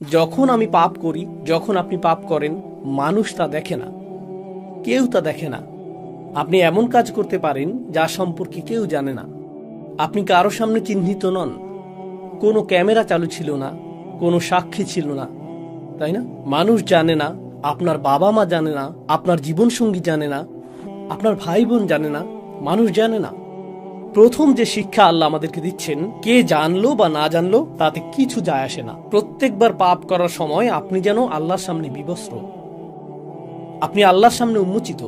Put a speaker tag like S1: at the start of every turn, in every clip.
S1: যখন আমি পাপ করি, যখন আপনি পাপ করেন, মানুষ তা দেখে না, কেউ তা দেখে না। আপনি এমন কাজ করতে পারেন যা সম্পর্কে কেউ জানে না। আপনি কারো সামনে চিহ্নিত নন, কোনো ক্যামেরা চালু ছিল না, কোনো সাক্ষী ছিল না, তাই না? মানুষ জানে না, আপনার বাবা মা জানে না, আপনার জীবনসঙ্গী জানে না, আপনার ভাই বোন জানে না, মানুষ জানে না। প্রথম যে শিক্ষা আল্লাহ আমাদেরকে দিচ্ছেন, কে জানলো বা না জানলো তাতে কিছু যায় আসে না। প্রত্যেকবার পাপ করার সময় আপনি যেন আল্লাহর সামনে বিবস্ত্র, আপনি আল্লাহর সামনে উন্মোচিত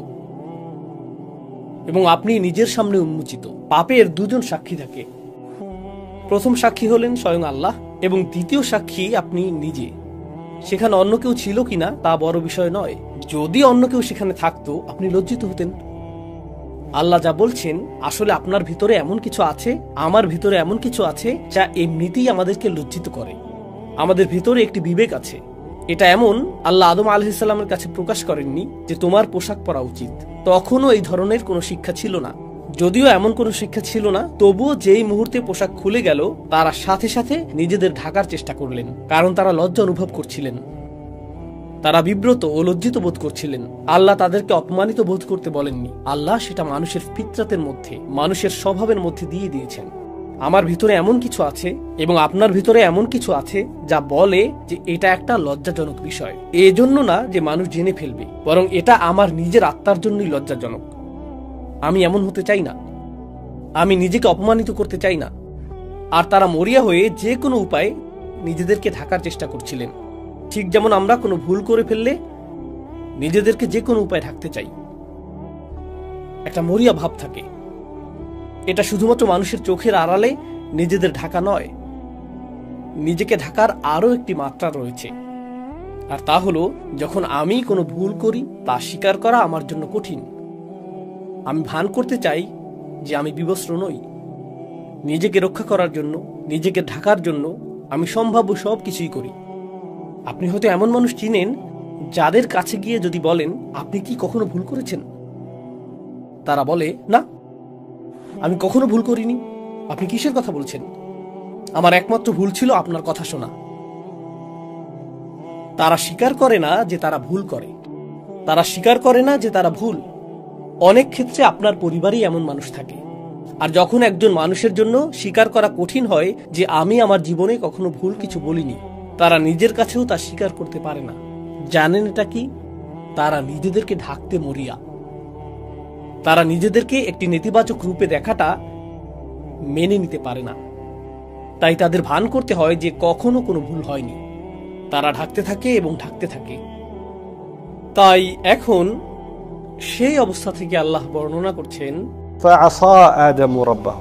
S1: এবং আপনি নিজের সামনে উন্মোচিত। পাপের দুজন সাক্ষী থাকে। প্রথম সাক্ষী হলেন স্বয়ং আল্লাহ এবং দ্বিতীয় সাক্ষী আপনি নিজে। সেখানে অন্য কেউ ছিল কিনা তা বড় বিষয় নয়। যদি অন্য কেউ সেখানে থাকতো, আপনি লজ্জিত হতেন। আল্লাহ যা বলছেন, আসলে আপনার ভিতরে এমন কিছু আছে, আমার ভিতরে এমন কিছু আছে যা এমনিতেই আমাদেরকে লজ্জিত করে। আমাদের ভিতরে একটি বিবেক আছে। এটা এমন, আল্লাহ আদম আলাইহিস সালামের কাছে প্রকাশ করেননি যে তোমার পোশাক পরা উচিত। তখনও এই ধরনের কোনো শিক্ষা ছিল না। যদিও এমন কোনো শিক্ষা ছিল না, তবুও যেই মুহূর্তে পোশাক খুলে গেল, তারা সাথে সাথে নিজেদের ঢাকার চেষ্টা করলেন, কারণ তারা লজ্জা অনুভব করছিলেন। তারা বিব্রত ও লজ্জিত বোধ করছিলেন। আল্লাহ তাদেরকে অপমানিত বোধ করতে বলেননি। আল্লাহ সেটা মানুষের ফিতরাতের মধ্যে, মানুষের স্বভাবের মধ্যে দিয়ে দিয়েছেন। আমার ভিতরে এমন কিছু আছে এবং আপনার ভিতরে এমন কিছু আছে যা বলে যে এটা একটা লজ্জাজনক বিষয়। এজন্য না যে মানুষ জেনে ফেলবে, বরং এটা আমার নিজের আত্মার জন্যই লজ্জাজনক। আমি এমন হতে চাই না, আমি নিজেকে অপমানিত করতে চাই না। আর তারা মরিয়া হয়ে যে কোনো উপায়ে নিজেদেরকে ঢাকার চেষ্টা করছিলেন। ঠিক যেমন আমরা কোনো ভুল করে ফেললে নিজেদেরকে যে কোনো উপায়ে ঢাকতে চাই। একটা মরিয়া ভাব থাকে। এটা শুধুমাত্র মানুষের চোখের আড়ালে নিজেদের ঢাকা নয়, নিজেকে ঢাকার আরো একটি মাত্রা রয়েছে। আর তা হলো, যখন আমি কোনো ভুল করি তা স্বীকার করা আমার জন্য কঠিন। আমি ভান করতে চাই যে আমি বিবস্ত্র নই। নিজেকে রক্ষা করার জন্য, নিজেকে ঢাকার জন্য আমি সম্ভাব্য সব কিছুই করি। আপনি হয়তো এমন মানুষ চিনেন যাদের কাছে গিয়ে যদি বলেন আপনি কি কখনো ভুল করেছেন, তারা বলে না, আমি কখনো ভুল করিনি। আপনি কিসের কথা বলছেন? আমার একমাত্র ভুল ছিল আপনার কথা শোনা। তারা স্বীকার করে না যে তারা ভুল করে, তারা স্বীকার করে না যে তারা ভুল। অনেক ক্ষেত্রে আপনার পরিবারেই এমন মানুষ থাকে। আর যখন একজন মানুষের জন্য স্বীকার করা কঠিন হয় যে আমি আমার জীবনে কখনো ভুল কিছু বলিনি, তারা নিজের কাছেও তা স্বীকার করতে পারে না। জানেন এটা কি? তারা নিজেদেরকে ঢাকতে মরিয়া। তারা নিজেদেরকে একটি নেতিবাচক রূপে দেখাটা মেনে নিতে পারে না। তাই তাদের ভান করতে হয় যে কখনো কোনো ভুল হয়নি। তারা ঢাকতে থাকে এবং ঢাকতে থাকে। তাই এখন সেই অবস্থা থেকে আল্লাহ বর্ণনা করছেন,
S2: فعصى آدم ربه।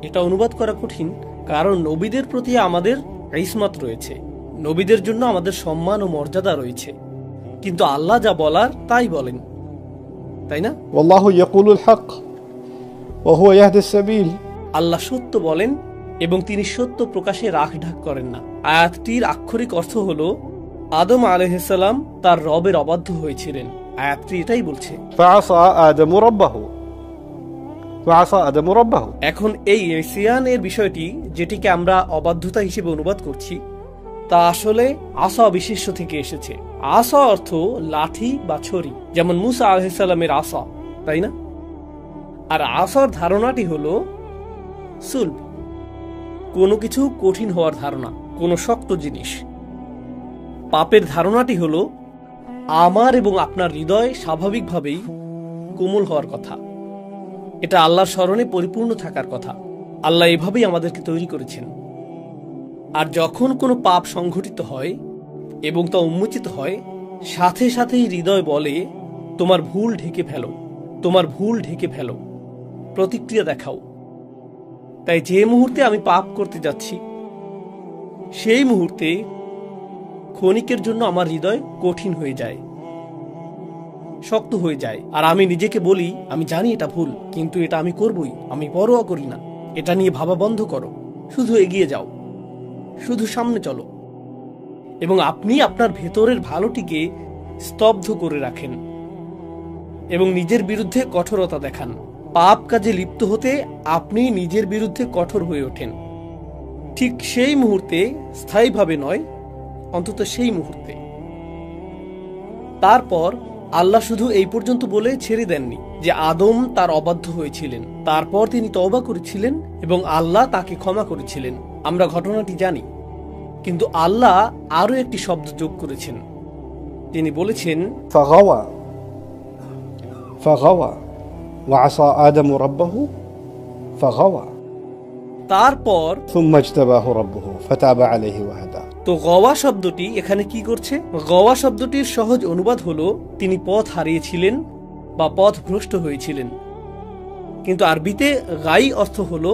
S1: এটা অনুবাদ করা কঠিন, কারণ নবীদের প্রতি আমাদের ইসমাত রয়েছে, নবীদের জন্য আমাদের সম্মান ও মর্যাদা রয়েছে। কিন্তু আল্লাহ যা বলার তাই বলেন, তাই না?
S2: والله يقول الحق وهو يهدي السبيل।
S1: আল্লাহ সত্য বলেন এবং তিনি সত্য প্রকাশে রাখ ঢাক করেন না। আয়াতটির আক্ষরিক অর্থ হলো, আদম আলাইহিস সালাম তার রবের অবাধ্য হয়েছিলেন। আয়াতটি এটাই বলছে।
S2: فعصى آدم ربه فعصى آدم ربه।
S1: এখন এই ইসিয়ানের বিষয়টি, যেটিকে আমরা অবাধ্যতা হিসেবে অনুবাদ করছি, তা আসলে আসা বিশেষ্য থেকে এসেছে। আসা অর্থ লাঠি বা ছড়ি, যেমন মুসা আলাইহিস সালামের আসা, তাই না? আর আসার ধারণাটি হলো সুলব, কোনো কিছু কঠিন হওয়ার ধারণা, কোনো শক্ত জিনিস। পাপের ধারণাটি হলো আমার এবং আপনার হৃদয় স্বাভাবিকভাবেই কোমল হওয়ার কথা। এটা আল্লাহর স্মরণে পরিপূর্ণ থাকার কথা। আল্লাহ এভাবেই আমাদেরকে তৈরি করেছেন। আর যখন কোনো পাপ সংঘটিত হয় এবং তা উন্মোচিত হয়, সাথে সাথেই হৃদয় বলে তোমার ভুল ঢেকে ফেলো, তোমার ভুল ঢেকে ফেলো, প্রতিক্রিয়া দেখাও। তাই যে মুহূর্তে আমি পাপ করতে যাচ্ছি, সেই মুহূর্তে ক্ষণিকের জন্য আমার হৃদয় কঠিন হয়ে যায়, শক্ত হয়ে যায়। আর আমি নিজেকে বলি, আমি জানি এটা ভুল, কিন্তু এটা আমি করবই, আমি পরোয়া করি না। এটা নিয়ে ভাবা বন্ধ করো, শুধু এগিয়ে যাও, শুধু সামনে চলো। এবং আপনি আপনার ভেতরের ভালোটিকে স্তব্ধ করে রাখেন এবং নিজের বিরুদ্ধে কঠোরতা দেখান। পাপ কাজে লিপ্ত হতে আপনি নিজের বিরুদ্ধে কঠোর হয়ে ওঠেন। ঠিক সেই মুহূর্তে স্থায়ীভাবে নয়, অন্তত সেই মুহূর্তে। তারপর আল্লাহ শুধু এই পর্যন্ত বলে ছেড়ে দেননি যে আদম তার অবাধ্য হয়েছিলেন, তারপর তিনি তওবা করেছিলেন এবং আল্লাহ তাকে ক্ষমা করেছিলেন। আমরা ঘটনাটি জানি, কিন্তু আল্লাহ আরো একটি শব্দ যোগ করেছেন। তিনি বলেছেন
S2: فغوى فغوى وعصى آدم ربه فغوى
S1: তারপর
S2: ثم اجتباه ربه فتاب عليه وهدى।
S1: তো গওয়া শব্দটি এখানে কি করছে? গওয়া শব্দটির সহজ অনুবাদ হলো তিনি পথ হারিয়েছিলেন বা পথ ভ্রষ্ট হয়েছিলেন, কিন্তু আরবিতে গাই অর্থ হলো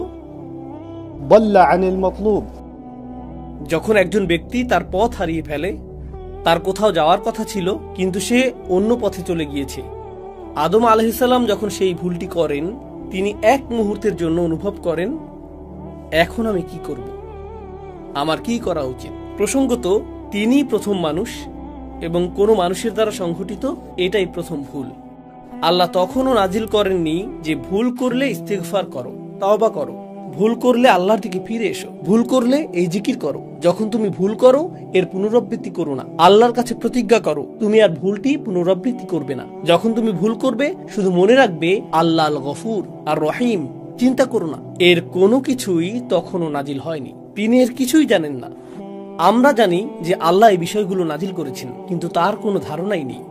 S2: ضل عن المطلوب।
S1: যখন একজন ব্যক্তি তার পথ হারিয়ে ফেলে, তার কোথাও যাওয়ার কথা ছিল কিন্তু সে অন্য পথে চলে গিয়েছে। আদম আলাইহিস সালাম যখন সেই ভুলটি করেন, তিনি এক মুহূর্তের জন্য অনুভব করেন, এখন আমি কি করব, আমার কি করা উচিত। প্রসঙ্গত তিনি প্রথম মানুষ এবং কোনো মানুষের দ্বারা সংঘটিত এটাই প্রথম ভুল। আল্লাহ তখনও নাজিল করেননি যে ভুল করলে ইস্তিগফার করো, তাওবা করো, ভুল করলে আল্লাহর দিকে ফিরে এসো, ভুল করলে এই জিকির করো। যখন তুমি ভুল করো এর পুনরাবৃত্তি করো না, আল্লাহর কাছে প্রতিজ্ঞা করো তুমি আর ভুলটি পুনরাবৃত্তি করবে না। যখন তুমি ভুল করবে শুধু মনে রাখবে আল্লাহ আল গফুর আর রহিম, চিন্তা করো না। এর কোনো কিছুই তখনও নাজিল হয়নি, তিনি এর কিছুই জানেন না। আমরা জানি যে আল্লাহ এই বিষয়গুলো নাজিল করেছেন, কিন্তু তার কোনো ধারণাই নেই।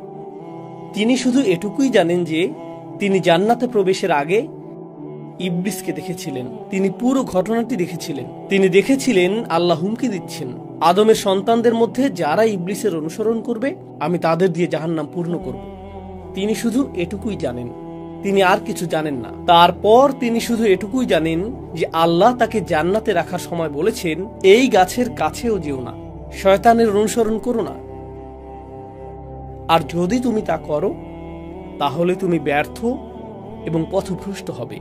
S1: তিনি শুধু এটুকুই জানেন যে তিনি জান্নাতে প্রবেশের আগে ইবলিসকে দেখেছিলেন, তিনি পুরো ঘটনাটি দেখেছিলেন। তিনি দেখেছিলেন আল্লাহ হুমকি দিচ্ছেন, আদমের সন্তানদের মধ্যে যারা ইবলিসের অনুসরণ করবে আমি তাদের দিয়ে জাহান্নাম পূর্ণ করব। তিনি শুধু এটুকুই জানেন, তিনি আর কিছু জানেন না। তারপর তিনি শুধু এটুকুই জানেন যে আল্লাহ তাকে জান্নাতে রাখার সময় বলেছেন এই গাছের কাছেও যেও না, শয়তানের অনুসরণ করো না, আর যদি তুমি তা করো তাহলে তুমি ব্যর্থ এবং পথভ্রষ্ট হবে।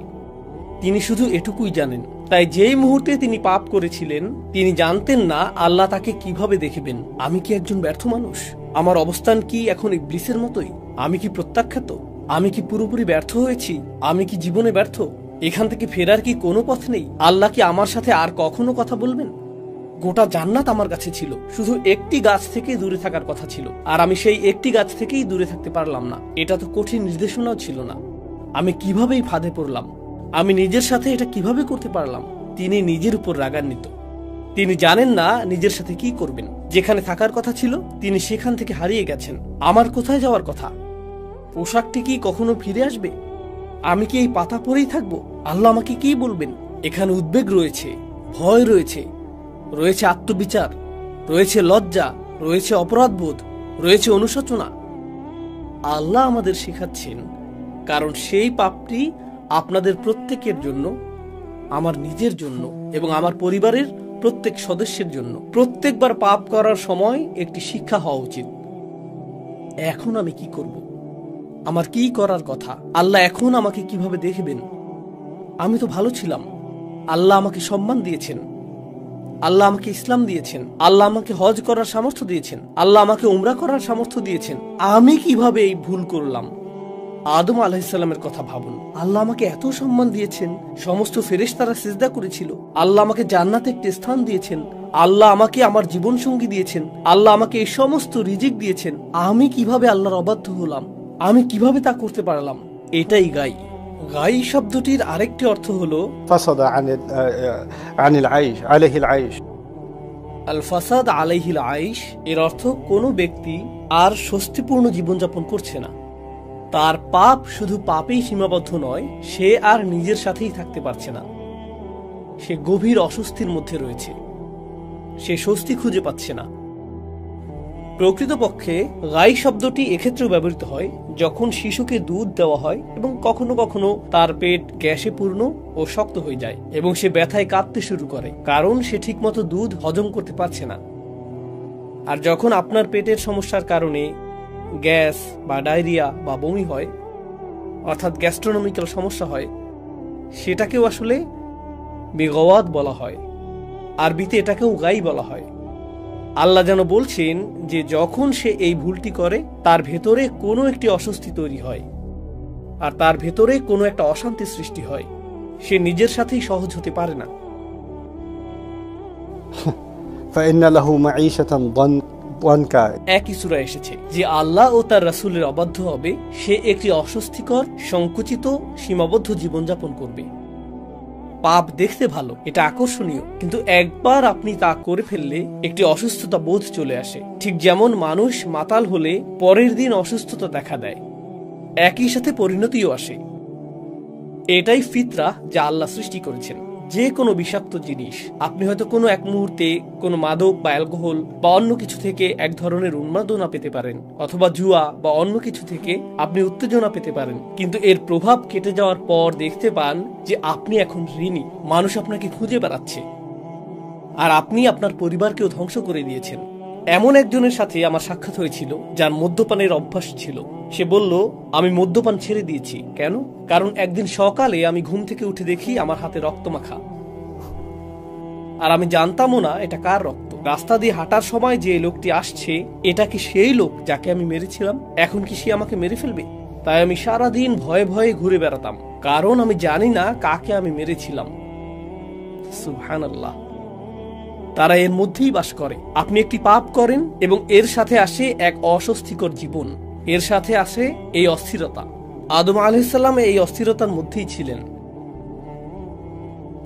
S1: তিনি শুধু এটুকুই জানেন। তাই যেই মুহূর্তে তিনি পাপ করেছিলেন তিনি জানতেন না আল্লাহ তাকে কিভাবে দেখবেন। আমি কি একজন ব্যর্থ মানুষ? আমার অবস্থান কি এখন ইবলিসের মতোই? আমি কি প্রত্যাখ্যাত? আমি কি পুরোপুরি ব্যর্থ হয়েছি? আমি কি জীবনে ব্যর্থ? এখান থেকে ফেরার কি কোনো পথ নেই? আল্লাহ কি আমার সাথে আর কখনো কথা বলবেন? গোটা জান্নাত আমার কাছে ছিল, শুধু একটি গাছ থেকে দূরে থাকার কথা ছিল, আর আমি সেই একটি গাছ থেকেই দূরে থাকতে পারলাম না। এটা তো কঠিন নির্দেশনাও ছিল না। আমি কিভাবেই ফাঁদে পড়লাম? আমি নিজের সাথে এটা কিভাবে করতে পারলাম? তিনি নিজের উপর রাগান্বিত। তিনি জানেন না নিজের সাথে কি করবেন। যেখানে থাকার কথা ছিল তিনি সেখান থেকে হারিয়ে গেছেন। আমার কোথায় যাওয়ার কথা? পোশাকটি কি কখনো ফিরে আসবে? আমি কি এই পাতা পরেই থাকবো? আল্লাহ আমাকে কি বলবেন? এখানে উদ্বেগ রয়েছে, ভয় রয়েছে, রয়েছে আত্মবিচার, রয়েছে লজ্জা, রয়েছে অপরাধবোধ, রয়েছে অনুশোচনা। আল্লাহ আমাদের শেখাচ্ছেন, কারণ সেই পাপটি আপনাদের প্রত্যেকের জন্য, আমার নিজের জন্য এবং আমার পরিবারের প্রত্যেক সদস্যের জন্য। প্রত্যেকবার পাপ করার সময় একটি শিক্ষা হওয়া উচিত। এখন আমি কি করব? আমার কি করার কথা? আল্লাহ এখন আমাকে কিভাবে দেখবেন? আমি তো ভালো ছিলাম, আল্লাহ আমাকে সম্মান দিয়েছেন, আল্লাহ আমাকে ইসলাম দিয়েছেন, আল্লাহ আমাকে হজ করার সামর্থ্য দিয়েছেন, আল্লাহ আমাকে উমরা করার সামর্থ্য দিয়েছেন। আমি কিভাবে এই ভুল করলাম? আদম আলাইহিস সালামের কথা ভাবুন। আল্লাহ আমাকে এত সম্মান দিয়েছেন, সমস্ত ফেরেশতারা সিজদা করেছিল, আল্লাহ আমাকে জান্নাতে একটি স্থান দিয়েছেন, আল্লাহ আমাকে আমার জীবন সঙ্গী দিয়েছেন, আল্লাহ আমাকে এই সমস্ত রিজিক দিয়েছেন। আমি কিভাবে আল্লাহর অবাধ্য হলাম? আমি কিভাবে তা করতে পারলাম? এটাই গাই। গাই শব্দটির আরেকটি অর্থ হলো
S2: فصد عن العيش عليه العيش।
S1: আল ফাসাদ আলাইহিল আইশ এর অর্থ কোনো ব্যক্তি আর স্বস্তিপূর্ণ জীবনযাপন করছে না। তার পাপ শুধু পাপেই সীমাবদ্ধ নয়, সে আর নিজের সাথেই থাকতে পারছে না। সে গভীর অস্বস্তির মধ্যে রয়েছে, সে স্বস্তি খুঁজে পাচ্ছে না। প্রকৃতপক্ষে গাই শব্দটি এক্ষেত্রেও ব্যবহৃত হয় যখন শিশুকে দুধ দেওয়া হয় এবং কখনো কখনো তার পেট গ্যাসে পূর্ণ ও শক্ত হয়ে যায় এবং সে ব্যথায় কাঁদতে শুরু করে, কারণ সে ঠিকমতো দুধ হজম করতে পারছে না। আর যখন আপনার পেটের সমস্যার কারণে গ্যাস বা ডায়রিয়া বা বমি হয়, অর্থাৎ গ্যাস্ট্রোনমিক্যাল সমস্যা হয়, সেটাকেও আসলে বেগওয়াত বলা হয়। আরবিতে এটাকেও গাই বলা হয়। আল্লাহ যেন বলছেন যে যখন সে এই ভুলটি করে তার ভেতরে কোনো একটি অস্বস্তি তৈরি হয় আর তার ভেতরে কোনো একটা অশান্তি সৃষ্টি হয়। সে নিজের সাথেই সহজ হতে পারে না।
S2: فإن له معيشة ضنك 1
S1: একই সূরা এসেছে যে আল্লাহ ও তার রাসূলের অবাধ্য হবে সে একটি অস্বস্তিকর, সংকুচিত, সীমাবদ্ধ জীবনযাপন করবে। পাপ দেখতে ভালো, এটা আকর্ষণীয়, কিন্তু একবার আপনি তা করে ফেললে একটি অসুস্থতা বোধ চলে আসে। ঠিক যেমন মানুষ মাতাল হলে পরের দিন অসুস্থতা দেখা দেয়, একই সাথে পরিণতিও আসে। এটাই ফিতরা যা আল্লাহ সৃষ্টি করেছেন। যে কোনো বিষাক্ত জিনিস, আপনি হয়তো কোনো এক মুহূর্তে কোনো মাদক বা অ্যালকোহল বা অন্য কিছু থেকে এক ধরনের উন্মাদনা পেতে পারেন, অথবা জুয়া বা অন্য কিছু থেকে আপনি উত্তেজনা পেতে পারেন, কিন্তু এর প্রভাব কেটে যাওয়ার পর দেখতে পান যে আপনি এখন ঋণী, মানুষ আপনাকে খুঁজে বেড়াচ্ছে, আর আপনি আপনার পরিবারকেও ধ্বংস করে দিয়েছেন। এমন একজনের সাথে আমার সাক্ষাৎ হয়েছিল যার মদ্যপানের অভ্যাস ছিল। সে বলল, আমি মদ্যপান ছেড়ে দিয়েছি। কেন? কারণ একদিন সকালে আমি ঘুম থেকে উঠে দেখি আমার হাতে রক্ত মাখা, আর আমি জানতামও না এটা কার রক্ত। রাস্তা দিয়ে হাঁটার সময় যে লোকটি আসছে, এটা কি সেই লোক যাকে আমি মেরেছিলাম? এখন কি সে আমাকে মেরে ফেলবে? তাই আমি সারাদিন ভয়ে ভয়ে ঘুরে বেড়াতাম, কারণ আমি জানি না কাকে আমি মেরেছিলাম। সুবহানাল্লাহ। তারা এর মধ্যেই বাস করে। আপনি একটি পাপ করেন এবং এর সাথে আসে এক অস্বস্তিকর জীবন, এর সাথে আসে এই অস্থিরতা। আদম আলাইহিস সালাম এই অস্থিরতার মধ্যেই ছিলেন।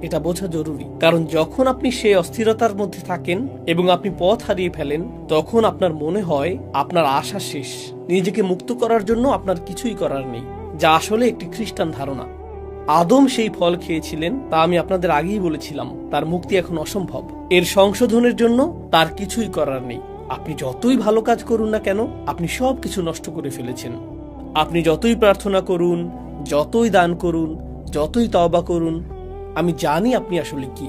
S1: এটা বোঝা জরুরি, কারণ যখন আপনি সেই অস্থিরতার মধ্যে থাকেন এবং আপনি পথ হারিয়ে ফেলেন, তখন আপনার মনে হয় আপনার আশা শেষ, নিজেকে মুক্ত করার জন্য আপনার কিছুই করার নেই, যা আসলে একটি খ্রিস্টান ধারণা। আদম সেই ফল খেয়েছিলেন, তা আমি আপনাদের আগেই বলেছিলাম। তার মুক্তি এখন অসম্ভব। এর সংশোধনের জন্য তার কিছুই করার নেই। আপনি যতই ভালো কাজ করুন না কেন, আপনি সবকিছু নষ্ট করে ফেলেছেন। আপনি যতই প্রার্থনা করুন, যতই দান করুন, যতই তওবা করুন, আমি জানি আপনি আসলে কি।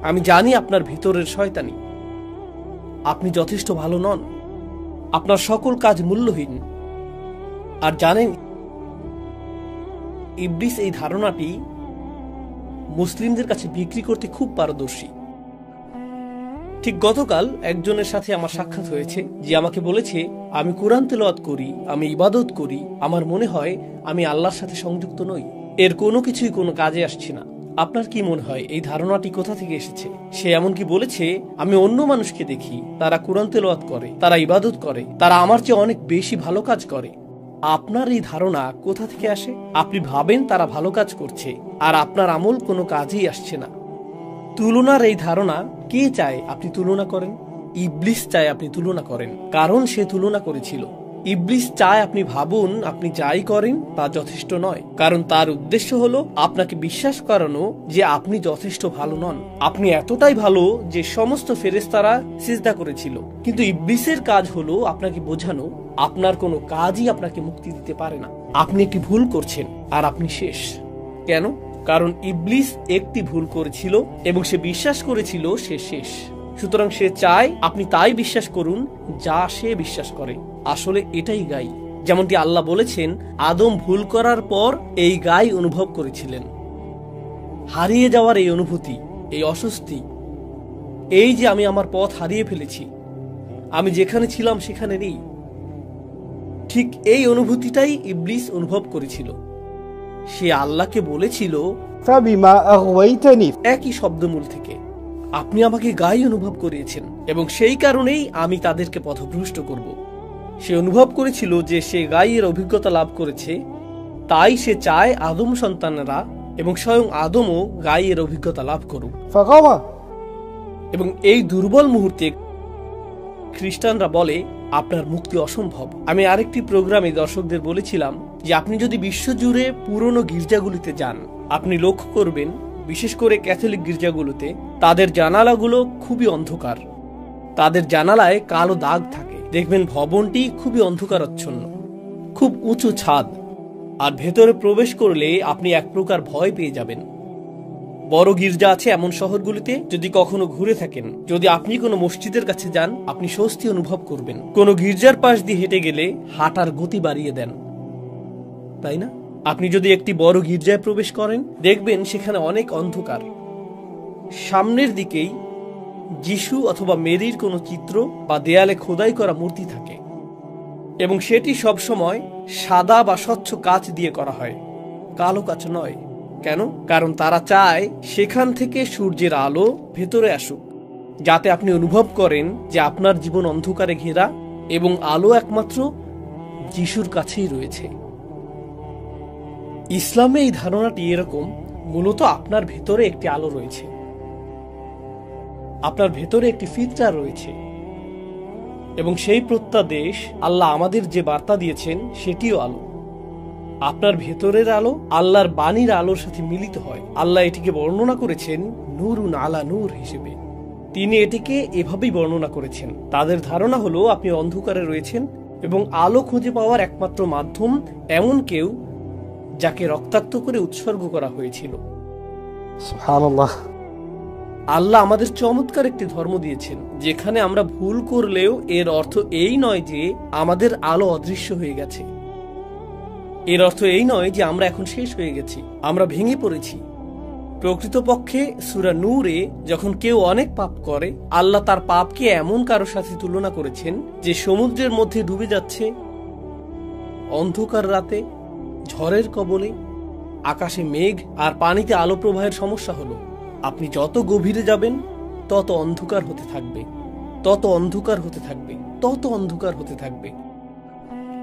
S1: আমি জানি আপনার ভিতরের শয়তানি। আপনি যথেষ্ট ভালো নন, আপনার সকল কাজ মূল্যহীন। আর জানেন, ইবলিস এই ধারণাটি মুসলিমদের কাছে বিক্রি করতে খুব পারদর্শী। ঠিক গতকাল একজনের সাথে আমার সাক্ষাৎ হয়েছে, যে আমাকে বলেছে, আমি কোরআন তেলাওয়াত করি, আমি ইবাদত করি, আমার মনে হয় আমি আল্লাহর সাথে সংযুক্ত নই, এর কোনো কিছুই কোনো কাজে আসছে না। আপনার কি মনে হয় এই ধারণাটি কোথা থেকে এসেছে? সে এমনকি বলেছে, আমি অন্য মানুষকে দেখি, তারা কোরআন তেলাওয়াত করে, তারা ইবাদত করে, তারা আমার চেয়ে অনেক বেশি ভালো কাজ করে। আপনার এই ধারণা কোথা থেকে আসে? আপনি ভাবেন তারা ভালো কাজ করছে, আর আপনার আমল কোনো কাজেই আসছে না। তুলনার এই ধারণা কে চায় আপনি তুলনা করেন? ইবলিস চায় আপনি তুলনা করেন, কারণ সে তুলনা করেছিল। ইবলিস চায় আপনি ভাবুন আপনি যাই করেন তা যথেষ্ট নয়, কারণ তার উদ্দেশ্য হলো আপনাকে বিশ্বাস করানো যে আপনি যথেষ্ট ভালো নন। আপনি এতটাই ভালো যে সমস্ত ফেরেশতারা সিজদা করেছিল। কিন্তু ইবলিসের কাজ হলো আপনাকে বোঝানো আপনার কোনো কাজই আপনাকে মুক্তি দিতে পারে না, আপনি একটি ভুল করছেন আর আপনি শেষ। কেন? কারণ ইবলিস একটি ভুল করেছিল এবং সে বিশ্বাস করেছিল সে শেষ। সুতরাং সে চায় আপনি তাই বিশ্বাস করুন যা সে বিশ্বাস করে। আসলে এটাই গাই। যেমনটি আল্লাহ বলেছেন, আদম ভুল করার পর এই গাই অনুভব করেছিলেন। হারিয়ে যাওয়ার এই অনুভূতি, এই অস্বস্তি, এই যে আমি আমার পথ হারিয়ে ফেলেছি, আমি যেখানে ছিলাম সেখানে নেই, ঠিক এই অনুভূতিটাই ইবলিস অনুভব করেছিল। সে আল্লাহকে বলেছিল,
S2: فبما أغويتني
S1: একই শব্দমূল থেকে, আপনি আমাকে গাই অনুভব করিয়েছেন এবং সেই কারণেই আমি তাদেরকে পথভ্রষ্ট করব। সে অনুভব করেছিল যে সে গাইয়ের অভিজ্ঞতা লাভ করেছে, তাই সে চায় আদম সন্তানেরা এবং স্বয়ং আদমও গাইয়ের অভিজ্ঞতা লাভ করুক।
S2: فغوى
S1: এবং এই দুর্বল মুহূর্তে খ্রিস্টানরা বলে আপনার মুক্তি অসম্ভব। আমি আরেকটি প্রোগ্রামে দর্শকদের বলেছিলাম যে আপনি যদি বিশ্বজুড়ে পুরনো গির্জাগুলিতে যান, আপনি লক্ষ্য করবেন বিশেষ করে ক্যাথলিক গির্জাগুলোতে তাদের জানালাগুলো খুবই অন্ধকার। তাদের জানালায় কালো দাগ থাকে। দেখবেন ভবনটি খুবই অন্ধকারাচ্ছন্ন, খুব উঁচু ছাদ, আর ভেতরে প্রবেশ করলে আপনি এক প্রকার ভয় পেয়ে যাবেন। বড় গির্জা আছে এমন শহরগুলিতে, যদি কখনো ঘুরে থাকেন, যদি আপনি কোনো মসজিদের কাছে যান, আপনি স্বস্তি অনুভব করবেন। কোনো গির্জার পাশ দিয়ে হেঁটে গেলে হাঁটার গতি বাড়িয়ে দেন, তাই না? আপনি যদি একটি বড় গির্জায় প্রবেশ করেন, দেখবেন সেখানে অনেক অন্ধকার। সামনের দিকেই যিশু অথবা মেরির কোনো চিত্র বা দেয়ালে খোদাই করা মূর্তি থাকে, এবং সেটি সবসময় সাদা বা স্বচ্ছ কাচ দিয়ে করা হয়, কালো কাচ নয়। কেন? কারণ তারা চায় সেখান থেকে সূর্যের আলো ভেতরে আসুক, যাতে আপনি অনুভব করেন যে আপনার জীবন অন্ধকারে ঘেরা এবং আলো একমাত্র যিশুর কাছেই রয়েছে। ইসলামে এই ধারণাটি এরকম, মূলত আপনার ভেতরে একটি আলো রয়েছে, আপনার ভেতরে একটি ফিতরা রয়েছে, এবং সেই প্রত্যাদেশ আল্লাহ আমাদের যে বার্তা দিয়েছেন সেটিও আলো। আপনার ভেতরের আলো আল্লাহর বাণীর আলোর সাথে মিলিত হয়। আল্লাহ এটিকে বর্ণনা করেছেন নূরুন আলা নূর হিসেবে। তিনি এটিকে এভাবেই বর্ণনা করেছেন। তাদের ধারণা হলো আপনি অন্ধকারে রয়েছেন এবং আলো খুঁজে পাওয়ার একমাত্র মাধ্যম এমন কেউ যাকে রক্তাক্ত করে উৎসর্গ করা হয়েছিল।
S2: সুবহানাল্লাহ।
S1: আল্লাহ আমাদের চমৎকার একটি ধর্ম দিয়েছেন যেখানে আমরা ভুল করলেও এর অর্থ এই নয় যে আমাদের আলো অদৃশ্য হয়ে গেছে। এর অর্থ এই নয় যে আমরা এখন শেষ হয়ে গেছি, আমরা ভেঙে পড়েছি। প্রকৃতপক্ষে সূরা নূরে যখন কেউ অনেক পাপ করে, আল্লাহ তার পাপকে এমন কারোর সাথে তুলনা করেছেন যে সমুদ্রের মধ্যে ডুবে যাচ্ছে, অন্ধকার রাতে, ঝড়ের কবলে, আকাশে মেঘ আর পানিতে আলো প্রবাহের সমস্যা হলো আপনি যত গভীরে যাবেন তত অন্ধকার হতে থাকবে, তত অন্ধকার হতে থাকবে, তত অন্ধকার হতে থাকবে।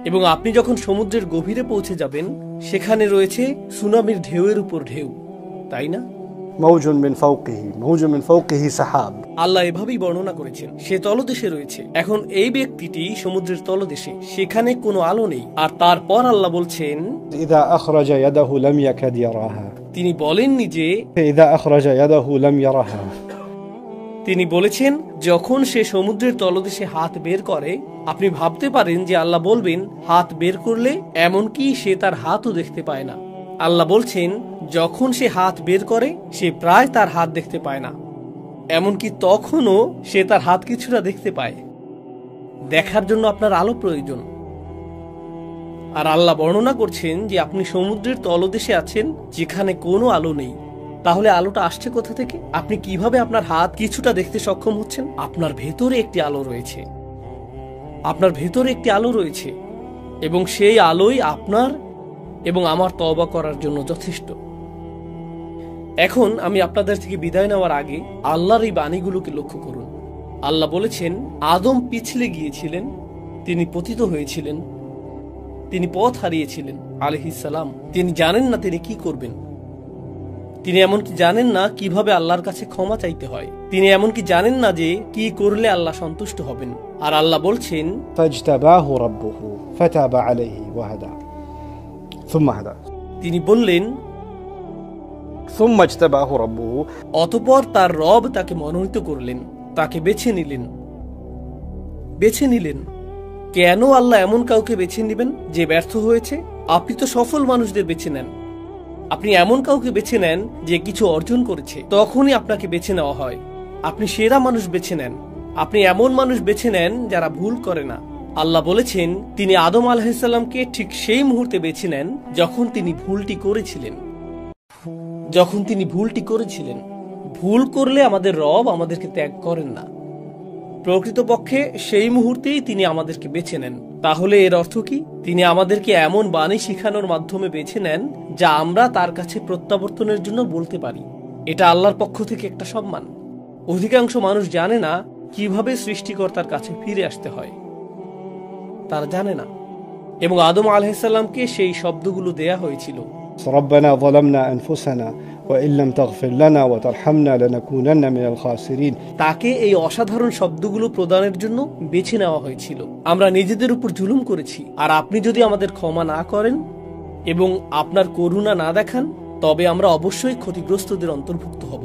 S1: এবং আপনি যখন সমুদ্রের গভীরে পৌঁছে যাবেন, সেখানে রয়েছে সুনামির ঢেউয়ের উপর ঢেউ, তাই না?
S2: মাউজুন মিন ফাওকিহি সাহাব।
S1: আল্লাহ এভাবেই বর্ণনা করেছেন, সে তলদেশে রয়েছে। এখন এই ব্যক্তিটি সমুদ্রের তলদেশে, সেখানে কোনো আলো নেই। আর তারপর আল্লাহ বলছেন,
S2: ইযা আখরাজা ইয়াদাহু লাম ইয়াকাদ ইয়ারাহা।
S1: তিনি বলেননি যে,
S2: ইযা আখরাজা ইয়াদাহু লাম ইয়ারাহা।
S1: তিনি বলেছেন যখন সে সমুদ্রের তলদেশে হাত বের করে, আপনি ভাবতে পারেন যে আল্লাহ বলবেন হাত বের করলে এমনকি সে তার হাতও দেখতে পায় না। আল্লাহ বলছেন যখন সে হাত বের করে সে প্রায় তার হাত দেখতে পায় না, এমনকি তখনও সে তার হাত কিছুটা দেখতে পায়। দেখার জন্য আপনার আলো প্রয়োজন। আর আল্লাহ বর্ণনা করছেন যে আপনি সমুদ্রের তলদেশে আছেন যেখানে কোনো আলো নেই। তাহলে আলোটা আসছে কোথা থেকে? আপনি কিভাবে আপনার হাত কিছুটা দেখতে সক্ষম হচ্ছেন? আপনার ভেতরে একটি আলো রয়েছে, আপনার ভেতরে একটি আলো রয়েছে, এবং সেই আলোই আপনার এবং আমার তওবা করার জন্য যথেষ্ট। এখন আমি আপনাদের থেকে বিদায় নেওয়ার আগে আল্লাহর এই বাণীগুলোকে লক্ষ্য করুন। আল্লাহ বলেছেন আদম পিছলে গিয়েছিলেন, তিনি পতিত হয়েছিলেন, তিনি পথ হারিয়েছিলেন আলাইহিস সালাম। তিনি জানেন না তিনি কি করবেন, তিনি এমনকি জানেন না কিভাবে আল্লাহর কাছে ক্ষমা চাইতে হয়, তিনি এমনকি জানেন না যে কি করলে আল্লাহ সন্তুষ্ট হবেন। আর আল্লাহ বলছেন
S2: ফাজতাবাহু রাব্বুহু ফাতাবা আলাইহি ওয়া হাদা সুম্মা হাদা। তিনি বললেন সুম্মা ইজতাবাহু রাব্বুহু,
S1: অতঃপর তার রব তাকে মনোনীত করলেন, তাকে বেছে নিলেন। বেছে নিলেন কেন? আল্লাহ এমন কাউকে বেছে নেবেন যে ব্যর্থ হয়েছে? আপনি তো সফল মানুষদের বেছে নেন। আপনি এমন কাউকে বেছে নেন যে কিছু অর্জন করেছে, তখনই আপনাকে বেছে নেওয়া হয়। আপনি সেরা মানুষ বেছে নেন। আপনি এমন মানুষ বেছে নেন যারা ভুল করে না। আল্লাহ বলেছেন তিনি আদম আলাইহিস সালামকে ঠিক সেই মুহূর্তে বেছে নেন যখন তিনি ভুলটি করেছিলেন। যখন তিনি ভুলটি করেছিলেন। ভুল করলে আমাদের রব আমাদেরকে ত্যাগ করেন না। প্রকৃতপক্ষে সেই মুহূর্তেই তিনি আমাদেরকে বেছে নেন। তাহলে এর অর্থ কি? তিনি আমাদেরকে এমন বাণী শিখানোর মাধ্যমে বেছে নেন যা আমরা তার কাছে প্রত্যাবর্তনের জন্য বলতে পারি। এটা আল্লাহর পক্ষ থেকে একটা সম্মান। অধিকাংশ মানুষ জানে না কিভাবে সৃষ্টিকর্তার কাছে ফিরে আসতে হয়, তারা জানে না। এবং আদম আলাইহিস সালামকে সেই শব্দগুলো দেয়া হয়েছিল,
S2: রব্বানা যালামনা আনফুসানা ওয়া ইল্লাম তাগফির লানা ওয়া তারহামনা লানাকুনান্না মিনাল খাসিরিন।
S1: তাকে এই অসাধারণ শব্দগুলো প্রদানের জন্য বেছে নেওয়া হয়েছিল। আমরা নিজেদের উপর জুলুম করেছি, আর আপনি যদি আমাদের ক্ষমা না করেন এবং আপনার করুণা না দেখান, তবে আমরা অবশ্যই ক্ষতিগ্রস্তদের অন্তর্ভুক্ত হব।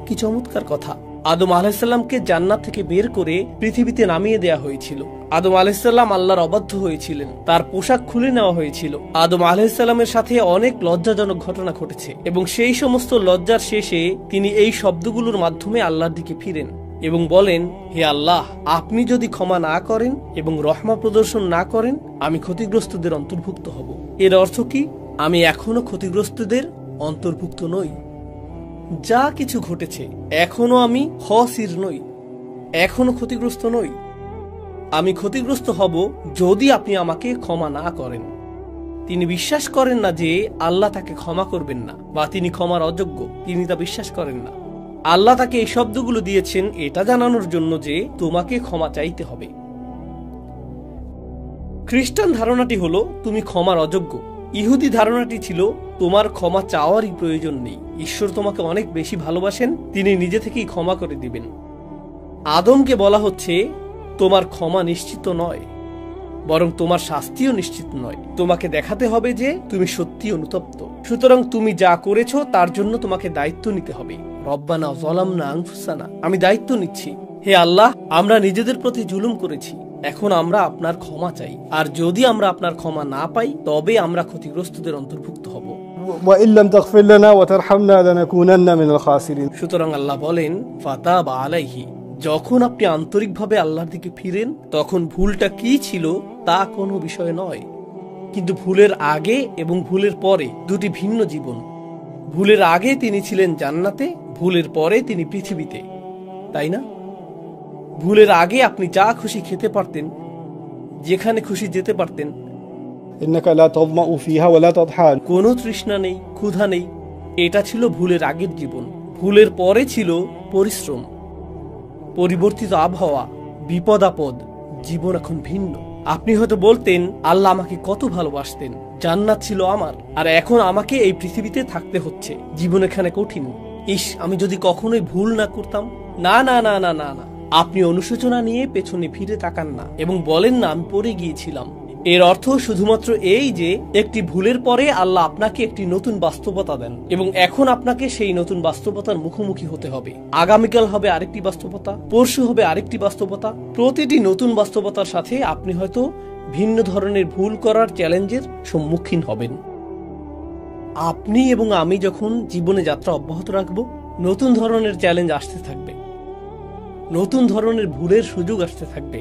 S1: কি চমৎকার কথা! আদম আলাইহিস সালামকে জান্নাত থেকে বের করে পৃথিবীতে নামিয়ে দেয়া হয়েছিল। আদম আলাইহিস সালাম আল্লাহর অবাধ্য হয়েছিলেন, তার পোশাক খুলে নেওয়া হয়েছিল। আদম আলাইহিস সালামের সাথে অনেক লজ্জাজনক ঘটনা ঘটেছে, এবং সেই সমস্ত লজ্জার শেষে তিনি এই শব্দগুলোর মাধ্যমে আল্লাহর দিকে ফিরেন এবং বলেন, হে আল্লাহ, আপনি যদি ক্ষমা না করেন এবং রহমা প্রদর্শন না করেন, আমি ক্ষতিগ্রস্তদের অন্তর্ভুক্ত হব। এর অর্থ কি? আমি এখনো ক্ষতিগ্রস্তদের অন্তর্ভুক্ত নই। যা কিছু ঘটেছে এখনো আমি খসির নই, এখনো ক্ষতিগ্রস্ত নই। আমি ক্ষতিগ্রস্ত হব যদি আপনি আমাকে ক্ষমা না করেন। তিনি বিশ্বাস করেন না যে আল্লাহ তাকে ক্ষমা করবেন না, বা তিনি ক্ষমার অযোগ্য, তিনি তা বিশ্বাস করেন না। আল্লাহ তাকে এই শব্দগুলো দিয়েছেন এটা জানানোর জন্য যে তোমাকে ক্ষমা চাইতে হবে। খ্রিস্টান ধারণাটি হলো তুমি ক্ষমার অযোগ্য। ইহুদি ধারণাটি ছিল তোমার ক্ষমা চাওয়ারই প্রয়োজন নেই, ঈশ্বর তোমাকে অনেক বেশি ভালোবাসেন, তিনি নিজে থেকেই ক্ষমা করে দিবেন। আদমকে বলা হচ্ছে তোমার ক্ষমা নিশ্চিত নয়, বরং তোমার শাস্তিও নিশ্চিত নয়, তোমাকে দেখাতে হবে যে তুমি সত্যি অনুতপ্ত। সুতরাং তুমি যা করেছো তার জন্য তোমাকে দায়িত্ব নিতে হবে। রব্বানা যালামনা আনফুসানা, আমি দায়িত্ব নিচ্ছি, হে আল্লাহ আমরা নিজেদের প্রতি জুলুম করেছি, এখন আমরা আপনার ক্ষমা চাই, আর যদি আমরা আপনার ক্ষমা না পাই তবে আমরা ক্ষতিগ্রস্তদের অন্তর্ভুক্ত হব।
S2: وإن لم تغفر لنا وترحمنا لنكونن من الخاسرين।
S1: সুতরাং আল্লাহ বলেন ফাতাবা আলাইহি, যখন আপনি আন্তরিকভাবে আল্লাহর দিকে ফিরেন তখন ভুলটা কি ছিল তা কোনো বিষয় নয়, কিন্তু ভুলের আগে এবং ভুলের পরে দুটি ভিন্ন জীবন। ভুলের আগে তিনি ছিলেন জান্নাতে, ভুলের পরে তিনি পৃথিবীতে, তাই না? ভুলের আগে আপনি যা খুশি খেতে পারতেন, যেখানে খুশি যেতে পারতেন,
S2: إنك لا تظمأ فيها ولا تضحى।
S1: কোনো তৃষ্ণা নেই, ক্ষুধা নেই, এটা ছিল ভুলের আগের জীবন। ভুলের পরে ছিল পরিশ্রম, পরিবর্তিত আবহাওয়া, বিপদ আপদ, জীবন এখন ভিন্ন। আপনি হয়তো বলতেন আল্লাহ আমাকে কত ভালোবাসতেন, জান্নাত ছিল আমার, আর এখন আমাকে এই পৃথিবীতে থাকতে হচ্ছে, জীবন এখানে কঠিন, ইস আমি যদি কখনোই ভুল না করতাম। না না না না না না, আপনি অনুশোচনা নিয়ে পেছনে ফিরে তাকান না এবং বলেন না আমি পড়ে গিয়েছিলাম। এর অর্থ শুধুমাত্র এই যে একটি ভুলের পরে আল্লাহ আপনাকে একটি নতুন বাস্তবতা দেন এবং এখন আপনাকে সেই নতুন বাস্তবতার মুখোমুখি হতে হবে। আগামীকাল হবে আরেকটি বাস্তবতা, পরশু হবে আরেকটি বাস্তবতা। প্রতিটি নতুন বাস্তবতার সাথে আপনি হয়তো ভিন্ন ধরনের ভুল করার চ্যালেঞ্জের সম্মুখীন হবেন। আপনি এবং আমি যখন জীবনে যাত্রা অব্যাহত রাখব, নতুন ধরনের চ্যালেঞ্জ আসতে থাকবে, নতুন ধরনের ভুলের সুযোগ আসতে থাকবে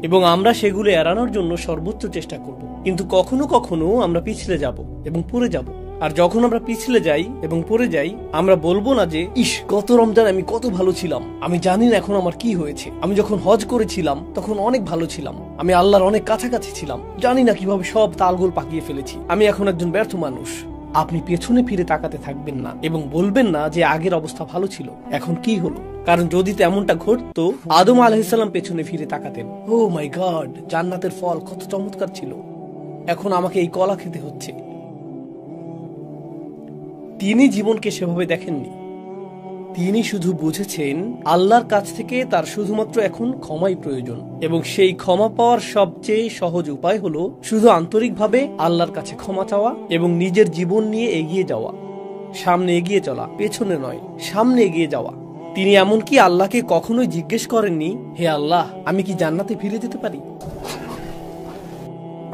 S1: এবং আমরা সেগুলো এড়ানোর জন্য সর্বোচ্চ চেষ্টা করব। কিন্তু কখনো কখনো আমরা পিছলে যাব এবং পড়ে যাব। আর যখন আমরা পিছলে যাই এবং পড়ে যাই, আমরা বলবো না যে ইস গত রমজান আমি কত ভালো ছিলাম, আমি জানি না এখন আমার কি হয়েছে, আমি যখন হজ করেছিলাম তখন অনেক ভালো ছিলাম, আমি আল্লাহর অনেক কাছাকাছি ছিলাম, জানি না কিভাবে সব তালগোল পাকিয়ে ফেলেছি, আমি এখন একজন ব্যর্থ মানুষ। আপনি পেছনে ফিরে তাকাতে থাকবেন না এবং বলবেন না যে আগের অবস্থা ভালো ছিল, এখন কি হলো। কারণ যদি তেমনটা ঘটতো, আদম আলাইহিস সালাম পেছনে ফিরে তাকাতেন, ও মাই গড জান্নাতের ফল কত চমৎকার ছিল, এখন আমাকে এই কলা খেতে হচ্ছে। তিনি জীবনকে সেভাবে দেখেননি, তিনি শুধু বুঝেছেন আল্লাহর কাছ থেকে তার শুধুমাত্র এখন ক্ষমাই প্রয়োজন এবং সেই ক্ষমা পাওয়ার সবচেয়ে সহজ উপায় হলো শুধু আন্তরিকভাবে আল্লাহর কাছে ক্ষমা চাওয়া এবং নিজের জীবন নিয়ে এগিয়ে যাওয়া, সামনে এগিয়ে চলা, পেছনে নয়, সামনে এগিয়ে যাওয়া। তিনি এমনকি আল্লাহকে কখনোই জিজ্ঞেস করেননি হে আল্লাহ আমি কি জান্নাতে ফিরে যেতে পারি,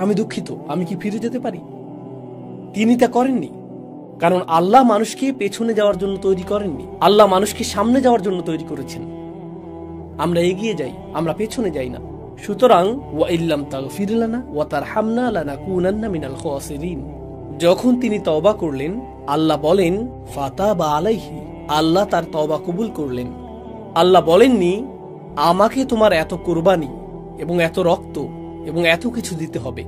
S1: আমি দুঃখিত আমি কি ফিরে যেতে পারি। তিনি তা করেননি, কারণ আল্লাহ মানুষকে পেছনে যাওয়ার জন্য তৈরি করেননি, আল্লাহ মানুষকে সামনে যাওয়ার জন্য তৈরি করেছেন। আমরা এগিয়ে যাই, আমরা পেছনে যাই না। সুতরাং ওয়া ইল্লাম তাগফির লানা ওয়া তারহামনা লানাকুনান্না মিনাল খাসিরিন, যখন তিনি তওবা করলেন আল্লাহ বলেন ফাতাবা আলাইহি, আল্লাহ তার তওবা কবুল করলেন। আল্লাহ বলেননি আমাকে তোমার এত কুরবানি এবং এত রক্ত এবং এত কিছু দিতে হবে,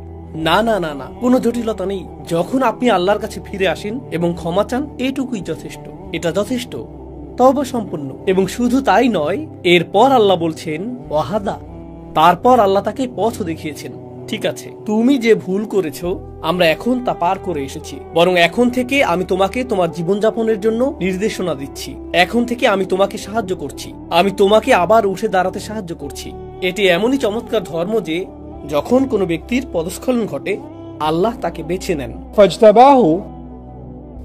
S1: না না না না, কোনো জটিলতা নেই। যখন আপনি আল্লাহর কাছে ফিরে আসেন এবং ক্ষমা চান, এটুকুই যথেষ্ট, এটা যথেষ্ট, তওবা সম্পূর্ণ। এবং শুধু তাই নয়, এরপর আল্লাহ বলছেন ওয়াহাদা, তারপর আল্লাহ তাকে পথ দেখিয়েছেন। ঠিক আছে, তুমি যে ভুল করেছো আমরা এখন তা পার করে এসেছি, বরং এখন থেকে আমি তোমাকে তোমার জীবনযাপনের জন্য নির্দেশনা দিচ্ছি, এখন থেকে আমি তোমাকে সাহায্য করছি, আমি তোমাকে আবার উঠে দাঁড়াতে সাহায্য করছি। এটি এমনই চমৎকার ধর্ম যে যখন কোনো ব্যক্তির পদস্খলন ঘটে আল্লাহ তাকে বেছে নেন,
S2: ফাজতাবাহু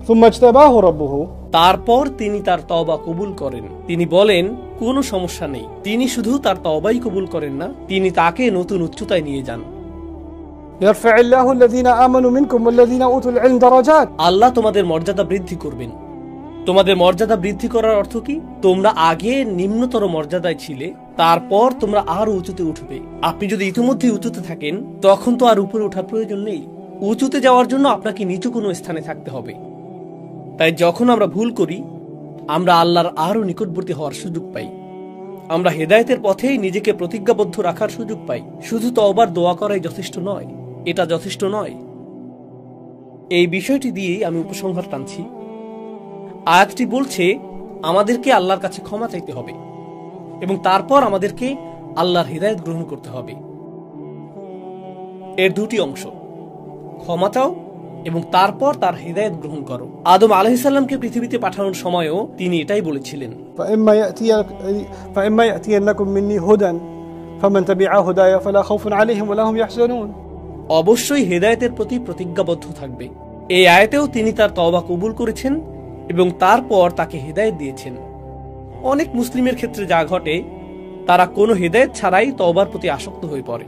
S2: সুম্মা ইজতাবাহু রাব্বুহু,
S1: তারপর তিনি তার তওবা কবুল করেন। তিনি বলেন কোনো সমস্যা নেই, তিনি শুধু তার তওবাই কবুল করেন না, তিনি তাকে নতুন উচ্চতায় নিয়ে যান।
S2: ইয়ারফা'ুল্লাহু আল্লাযীনা আমানু মিনকুম ওয়াল্লাযীনা উতুল ইলম দারাজাত,
S1: আল্লাহ তোমাদের মর্যাদা বৃদ্ধি করবেন। তোমাদের মর্যাদা বৃদ্ধি করার অর্থ কি? তোমরা আগে নিম্নতর মর্যাদায় ছিলে, তারপর তোমরা আরো উঁচুতে উঠবে। আপনি যদি ইতিমধ্যে উঁচুতে থাকেন তখন তো আর উপরে ওঠার প্রয়োজন নেই, উঁচুতে যাওয়ার জন্য আপনাকে নিচু কোনো স্থানে থাকতে হবে। তাই যখন আমরা ভুল করি আমরা আল্লাহর আরো নিকটবর্তী হওয়ার সুযোগ পাই, আমরা হেদায়েতের পথেই নিজেকে প্রতিজ্ঞাবদ্ধ রাখার সুযোগ পাই। শুধু তওবার দোয়া করাই যথেষ্ট নয়, এটা যথেষ্ট নয়। এই বিষয়টি দিয়েই আমি উপসংহার টানছি। আয়াতটি বলছে আমাদেরকে আল্লাহর কাছে ক্ষমা চাইতে হবে এবং তারপর আমাদেরকে আল্লাহর হিদায়াত গ্রহণ করতে হবে। এর দুটি অংশ, ক্ষমা চাও এবং তারপর তার হিদায়াত গ্রহণ করো। আদম আলাইহিস সালামকে পৃথিবীতে পাঠানোর সময়ও তিনি এটাই বলেছিলেন,
S2: فإما يأتينكم مني هدى فمن تبع هدايا فلا خوف عليهم ولا هم يحزنون।
S1: অবশ্যই হিদায়াতের প্রতি প্রতিজ্ঞাবদ্ধ থাকবে। এই আয়াতেও তিনি তার তওবা কবুল করেছেন এবং তারপর তাকে হিদায়াত দিয়েছেন। অনেক মুসলিমের ক্ষেত্রে যা ঘটে, তারা কোনো হিদায়াত ছাড়াই তওবার প্রতি আসক্ত হয়ে পড়ে।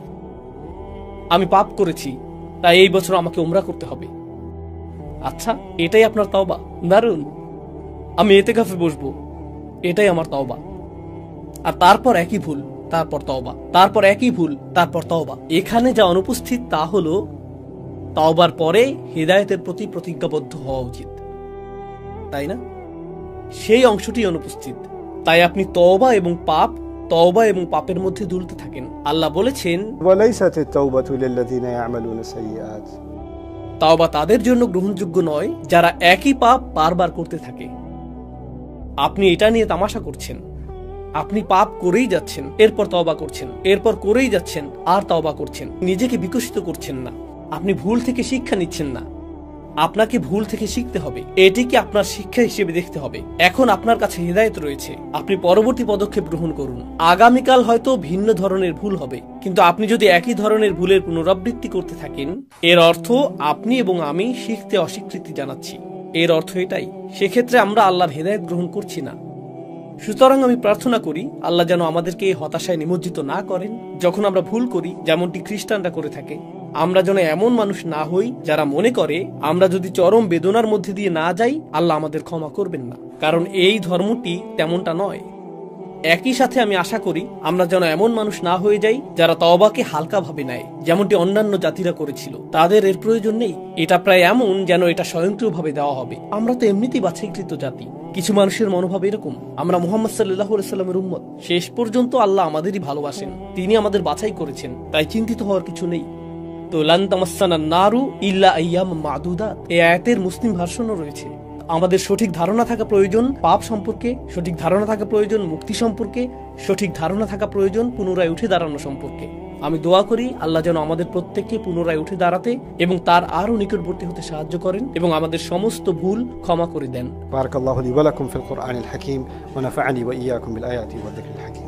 S1: আমি পাপ করেছি, তাই এই বছর আমাকে উমরা করতে হবে। আচ্ছা, এটাই আপনার তওবা? দারুণ। আমি ইতিকাফে বসবো, এটাই আমার তওবা। আর তারপর একই ভুল, তারপর তওবা, তারপর একই ভুল, তারপর তওবা। এখানে যা অনুপস্থিত তা হলো তওবার পরে হিদায়াতের প্রতি প্রতিজ্ঞাবদ্ধ হওয়া উচিত, তাই না? সেই অংশটি অনুপস্থিত। তাই আপনি তওবা এবং পাপের মধ্যে দুলতে থাকেন। আল্লাহ বলেছেন,
S2: وليست التوبة للذين يعملون السيئات।
S1: তওবা তাদের জন্য গ্রহণযোগ্য নয় যারা একই পাপ বারবার করতে থাকে। আপনি এটা নিয়ে তামাশা করছেন, আপনি পাপ করেই যাচ্ছেন, এরপর তওবা করছেন, এরপর করেই যাচ্ছেন, আর তওবা করছেন। নিজেকে বিকশিত করছেন না, আপনি ভুল থেকে শিক্ষা নিচ্ছেন না। আপনাকে ভুল থেকে শিখতে হবে, এটিকে আপনার শিক্ষা হিসেবে দেখতে হবে। এখন আপনার কাছে হিদায়াত রয়েছে, আপনি পরবর্তী পদক্ষেপ গ্রহণ করুন। আগামীকাল হয়তো ভিন্ন ধরনের ভুল হবে, কিন্তু আপনি যদি একই ধরনের ভুলের পুনরাবৃত্তি করতে থাকেন, এর অর্থ আপনি এবং আমি শিখতে অস্বীকৃতি জানাচ্ছি। এর অর্থ এটাই, সেক্ষেত্রে আমরা আল্লাহর হিদায়াত গ্রহণ করছি না। সুতরাং আমি প্রার্থনা করি আল্লাহ যেন আমাদেরকে হতাশায় নিমজ্জিত না করেন যখন আমরা ভুল করি, যেমনটি খ্রিস্টানরা করে থাকে। আমরা যেন এমন মানুষ না হই যারা মনে করে আমরা যদি চরম বেদনার মধ্যে দিয়ে না যাই, আল্লাহ আমাদের ক্ষমা করবেন না, কারণ এই ধর্মটি তেমনটা নয়। একই সাথে আমি আশা করি আমরা যেন এমন মানুষ না হয়ে যাই যারা তওবাকে হালকা ভাবে নেয়, যেমনটি অন্যান্য জাতিরা করেছিল। তাদের এর প্রয়োজন নেই। এটা প্রায় এমন যেন এটা স্বয়ংক্রিয়ভাবে দেওয়া হবে। আমরা তো এমনিতেই বাছাইকৃত জাতি। কিছু মানুষের মনোভাব এরকম, আমরা মুহাম্মদ সাল্লাল্লাহু আলাইহি সাল্লামের উম্মত। শেষ পর্যন্ত আল্লাহ আমাদেরই ভালোবাসেন, তিনি আমাদের বাছাই করেছেন, তাই চিন্তিত হওয়ার কিছু নেই। তো লান তামাসসানা নারু ইল্লা আইয়াম মাদুদাত, এই আয়াতের মুসলিম ভার্সনও রয়েছে। আমাদের সঠিক ধারণা থাকা প্রয়োজন পাপ সম্পর্কে, সঠিক ধারণা থাকা প্রয়োজন মুক্তি সম্পর্কে, সঠিক ধারণা থাকা প্রয়োজন পুনরায় উঠে দাঁড়ানো সম্পর্কে। আমি দোয়া করি আল্লাহ যেন আমাদের প্রত্যেককে পুনরায় উঠে দাঁড়াতে এবং তার আরো নিকটবর্তী হতে সাহায্য করেন এবং আমাদের সমস্ত ভুল ক্ষমা করে দেন।
S2: بارك الله لي ولكم في القرآن الحكيم ونفعني وإياكم بالآيات والذكر الحكيم।